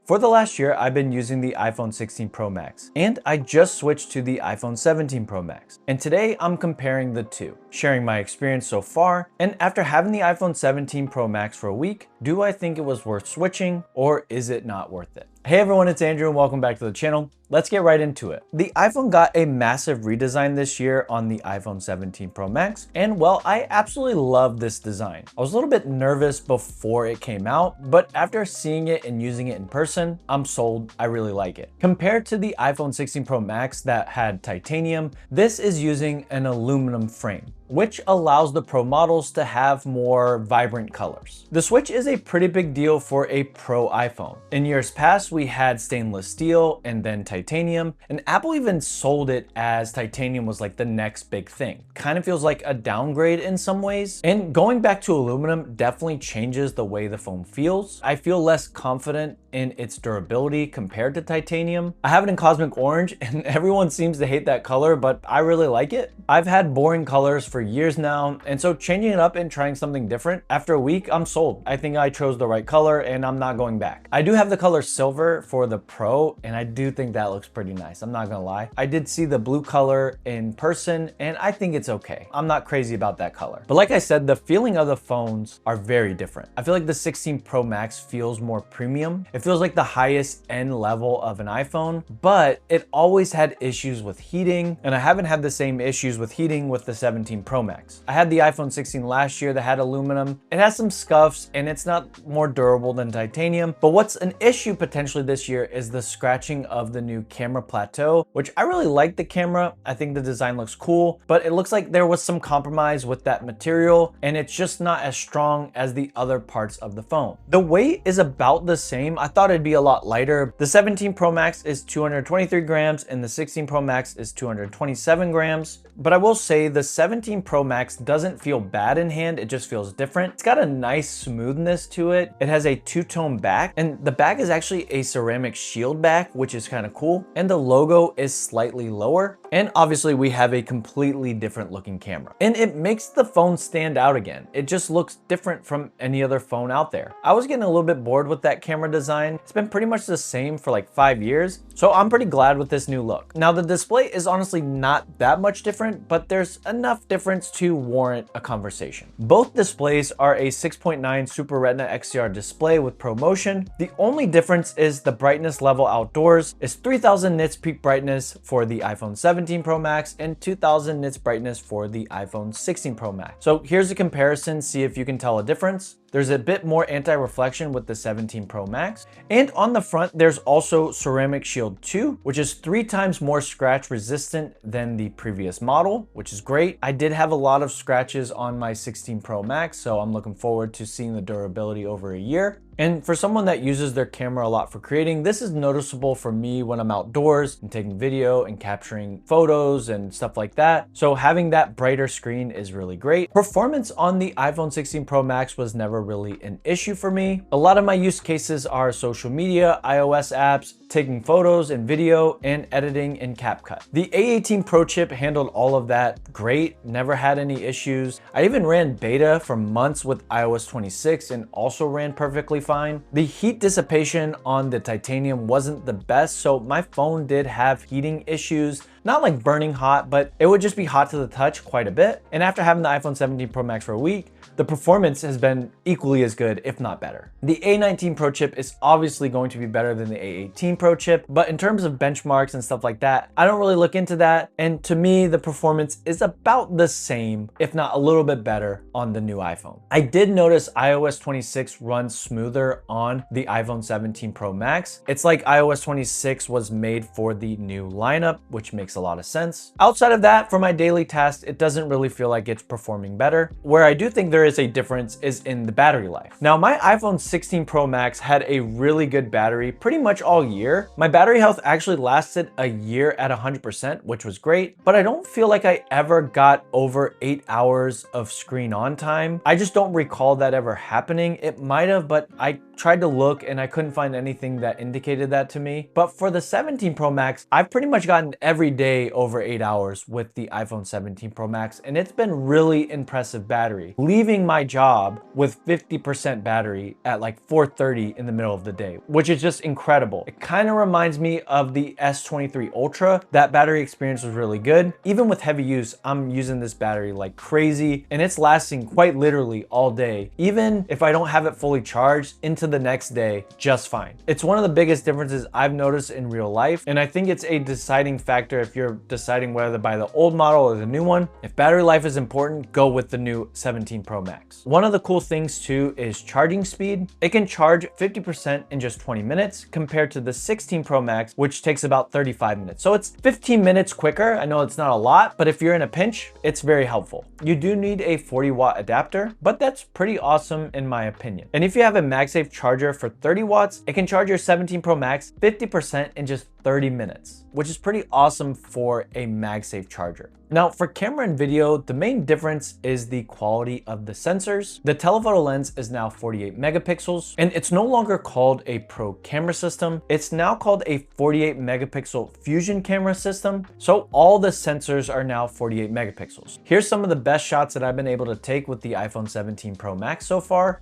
For the last year, I've been using the iPhone 16 Pro Max, and I just switched to the iPhone 17 Pro Max. And today I'm comparing the two, sharing my experience so far, and after having the iPhone 17 Pro Max for a week, do I think it was worth switching or is it not worth it? Hey everyone, it's Andrew and welcome back to the channel. Let's get right into it. The iPhone got a massive redesign this year on the iPhone 17 Pro Max, and well, I absolutely love this design. I was a little bit nervous before it came out, but after seeing it and using it in person, I'm sold. I really like it. Compared to the iPhone 16 Pro Max that had titanium, this is using an aluminum frame, which allows the Pro models to have more vibrant colors. The switch is a pretty big deal for a Pro iPhone. In years past, we had stainless steel and then titanium, and Apple even sold it as titanium was like the next big thing. Kind of feels like a downgrade in some ways. And going back to aluminum definitely changes the way the phone feels. I feel less confident in its durability compared to titanium. I have it in cosmic orange and everyone seems to hate that color, but I really like it. I've had boring colors for years now, and so changing it up and trying something different, after a week, I'm sold. I think I chose the right color and I'm not going back. I do have the color silver for the Pro, and I do think that looks pretty nice. I'm not gonna lie. I did see the blue color in person and I think it's okay. I'm not crazy about that color. But like I said, the feeling of the phones are very different. I feel like the 16 Pro Max feels more premium. It feels like the highest end level of an iPhone, but it always had issues with heating, and I haven't had the same issues with heating with the 17 Pro Max. I had the iPhone 16 last year that had aluminum. It has some scuffs and it's not more durable than titanium, but what's an issue potentially this year is the scratching of the new camera plateau, which I really like the camera. I think the design looks cool, but it looks like there was some compromise with that material and it's just not as strong as the other parts of the phone. The weight is about the same. I thought it'd be a lot lighter. The 17 Pro Max is 223 grams and the 16 Pro Max is 227 grams. But I will say the 17 Pro Max doesn't feel bad in hand, it just feels different. It's got a nice smoothness to it. It has a two-tone back, and the back is actually a ceramic shield back, which is kind of cool. And the logo is slightly lower. And obviously we have a completely different looking camera. And it makes the phone stand out again. It just looks different from any other phone out there. I was getting a little bit bored with that camera design. It's been pretty much the same for like 5 years. So I'm pretty glad with this new look. Now the display is honestly not that much different, but there's enough difference to warrant a conversation. Both displays are a 6.9 Super Retina XDR display with ProMotion. The only difference is the brightness level outdoors is 3000 nits peak brightness for the iPhone 17 Pro Max and 2000 nits brightness for the iPhone 16 Pro Max. So here's a comparison, see if you can tell a difference. There's a bit more anti-reflection with the 17 Pro Max. And on the front, there's also Ceramic Shield 2, which is 3 times more scratch resistant than the previous model, which is great. I did have a lot of scratches on my 16 Pro Max, so I'm looking forward to seeing the durability over a year. And for someone that uses their camera a lot for creating, this is noticeable for me when I'm outdoors and taking video and capturing photos and stuff like that. So having that brighter screen is really great. Performance on the iPhone 16 Pro Max was never really an issue for me. A lot of my use cases are social media, iOS apps, taking photos and video, and editing in CapCut. The A18 Pro chip handled all of that great, never had any issues. I even ran beta for months with iOS 26 and also ran perfectly fine. The heat dissipation on the titanium wasn't the best, so my phone did have heating issues. Not like burning hot, but it would just be hot to the touch quite a bit. And after having the iPhone 17 Pro Max for a week, the performance has been equally as good, if not better. The A19 Pro chip is obviously going to be better than the A18 Pro chip, but in terms of benchmarks and stuff like that, I don't really look into that. And to me, the performance is about the same, if not a little bit better on the new iPhone. I did notice iOS 26 runs smoother on the iPhone 17 Pro Max. It's like iOS 26 was made for the new lineup, which makes a lot of sense. Outside of that, for my daily tasks, it doesn't really feel like it's performing better. Where I do think there is a difference is in the battery life. Now, my iPhone 16 Pro Max had a really good battery pretty much all year. My battery health actually lasted a year at 100%, which was great, but I don't feel like I ever got over 8 hours of screen on time. I just don't recall that ever happening. It might have, but I tried to look and I couldn't find anything that indicated that to me. But for the 17 Pro Max, I've pretty much gotten every day over 8 hours with the iPhone 17 Pro Max, and it's been really impressive battery, leaving my job with 50% battery at like 4:30 in the middle of the day, which is just incredible. It kind of reminds me of the S23 Ultra. That battery experience was really good. Even with heavy use, I'm using this battery like crazy, and it's lasting quite literally all day, even if I don't have it fully charged into the next day just fine. It's one of the biggest differences I've noticed in real life, and I think it's a deciding factor if you're deciding whether to buy the old model or the new one. If battery life is important, go with the new 17 Pro Max. One of the cool things too is charging speed. It can charge 50% in just 20 minutes compared to the 16 Pro Max, which takes about 35 minutes. So it's 15 minutes quicker. I know it's not a lot, but if you're in a pinch, it's very helpful. You do need a 40-watt adapter, but that's pretty awesome in my opinion. And if you have a MagSafe charger for 30 watts, it can charge your 17 Pro Max 50% in just 30 minutes, which is pretty awesome for a MagSafe charger. Now for camera and video, the main difference is the quality of the sensors. The telephoto lens is now 48 megapixels, and it's no longer called a pro camera system. It's now called a 48 megapixel fusion camera system. So all the sensors are now 48 megapixels. Here's some of the best shots that I've been able to take with the iPhone 17 Pro Max so far.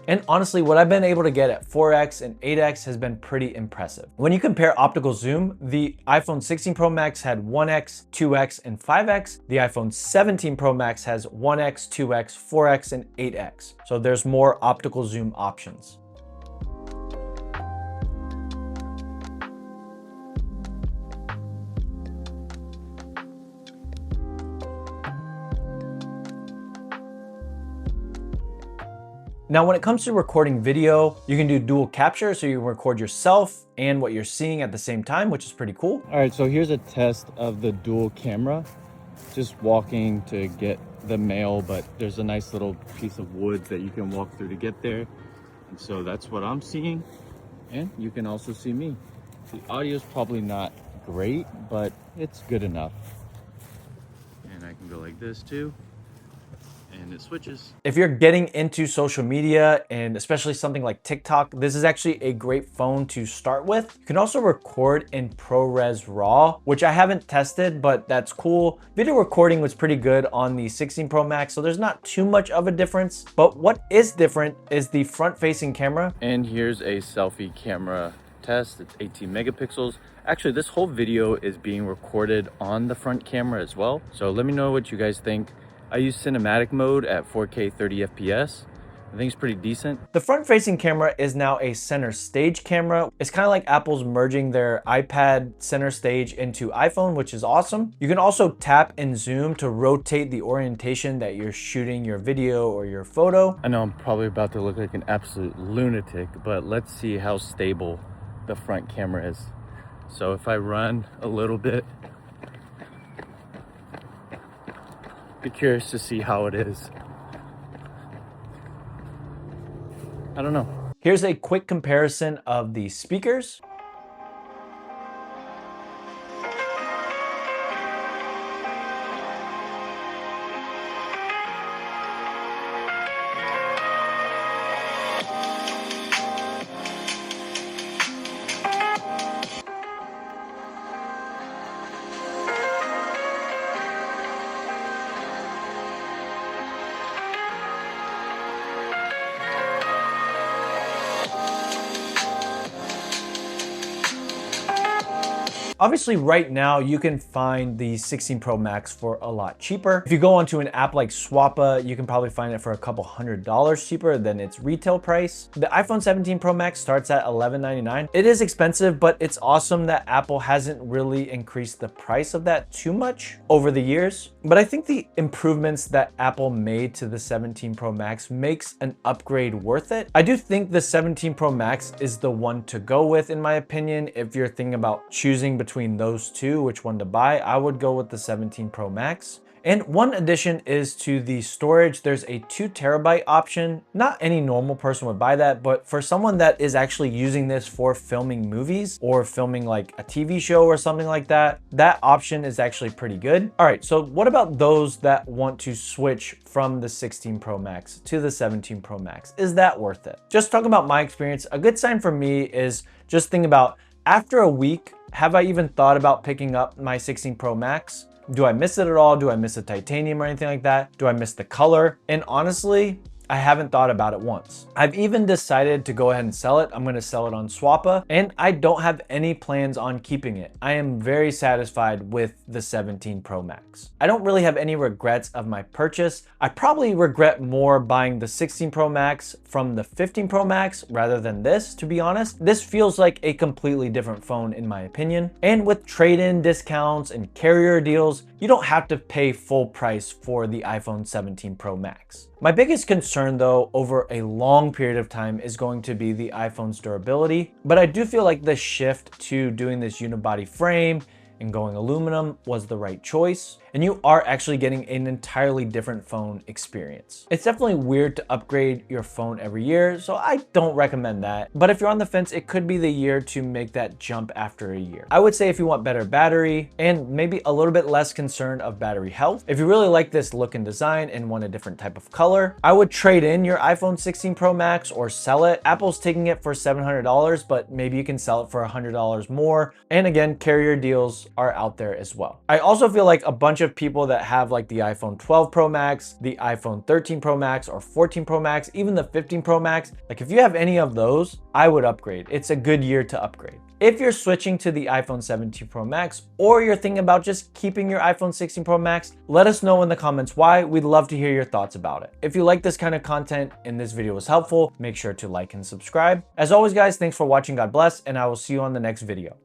And honestly, what I've been able to get at 4x and 8x has been pretty impressive. When you compare optical zoom, the iPhone 16 Pro Max had 1x, 2x, and 5x. The iPhone 17 Pro Max has 1x, 2x, 4x, and 8x. So there's more optical zoom options. Now, when it comes to recording video, you can do dual capture, so you can record yourself and what you're seeing at the same time, which is pretty cool. All right, so here's a test of the dual camera. Just walking to get the mail, but there's a nice little piece of wood that you can walk through to get there. And so that's what I'm seeing. And you can also see me. The audio is probably not great, but it's good enough. And I can go like this too. And it switches. If you're getting into social media, and especially something like TikTok, this is actually a great phone to start with. You can also record in ProRes RAW, which I haven't tested, but that's cool. Video recording was pretty good on the 16 Pro Max, so there's not too much of a difference. But what is different is the front-facing camera. And here's a selfie camera test. It's 18 megapixels. Actually, this whole video is being recorded on the front camera as well. So let me know what you guys think. I use cinematic mode at 4K 30 FPS. I think it's pretty decent. The front-facing camera is now a center stage camera. It's kind of like Apple's merging their iPad center stage into iPhone, which is awesome. You can also tap and zoom to rotate the orientation that you're shooting your video or your photo. I know I'm probably about to look like an absolute lunatic, but let's see how stable the front camera is. So if I run a little bit, be curious to see how it is. I don't know. Here's a quick comparison of the speakers. Obviously, right now, you can find the 16 Pro Max for a lot cheaper. If you go onto an app like Swappa, you can probably find it for a couple $100s cheaper than its retail price. The iPhone 17 Pro Max starts at $1199. It is expensive, but it's awesome that Apple hasn't really increased the price of that too much over the years. But I think the improvements that Apple made to the 17 Pro Max makes an upgrade worth it. I do think the 17 Pro Max is the one to go with, in my opinion. If you're thinking about choosing between those two, which one to buy, I would go with the 17 Pro Max. And one addition is to the storage. There's a 2 TB option. Not any normal person would buy that, but for someone that is actually using this for filming movies or filming like a TV show or something like that, that option is actually pretty good. All right, so what about those that want to switch from the 16 Pro Max to the 17 Pro Max? Is that worth it? Just talking about my experience, a good sign for me is just think about after a week, have I even thought about picking up my 16 Pro Max? Do I miss it at all? Do I miss the titanium or anything like that? Do I miss the color? And honestly, I haven't thought about it once. I've even decided to go ahead and sell it. I'm gonna sell it on Swappa, and I don't have any plans on keeping it. I am very satisfied with the 17 Pro Max. I don't really have any regrets of my purchase. I probably regret more buying the 16 Pro Max from the 15 Pro Max rather than this, to be honest. This feels like a completely different phone in my opinion. And with trade-in discounts and carrier deals, you don't have to pay full price for the iPhone 17 Pro Max. My biggest concern though, over a long period of time is going to be the iPhone's durability, but I do feel like the shift to doing this unibody frame and going aluminum was the right choice. And you are actually getting an entirely different phone experience. It's definitely weird to upgrade your phone every year, so I don't recommend that. But if you're on the fence, it could be the year to make that jump after a year. I would say if you want better battery and maybe a little bit less concern of battery health, if you really like this look and design and want a different type of color, I would trade in your iPhone 16 Pro Max or sell it. Apple's taking it for $700, but maybe you can sell it for $100 more. And again, carrier deals are out there as well. I also feel like a bunch of people that have like the iPhone 12 Pro Max, the iPhone 13 Pro Max or 14 Pro Max, even the 15 Pro Max, like if you have any of those, I would upgrade. It's a good year to upgrade. If you're switching to the iPhone 17 Pro Max or you're thinking about just keeping your iPhone 16 Pro Max, let us know in the comments why. We'd love to hear your thoughts about it. If you like this kind of content and this video was helpful, make sure to like and subscribe. As always guys, thanks for watching, God bless, and I will see you on the next video.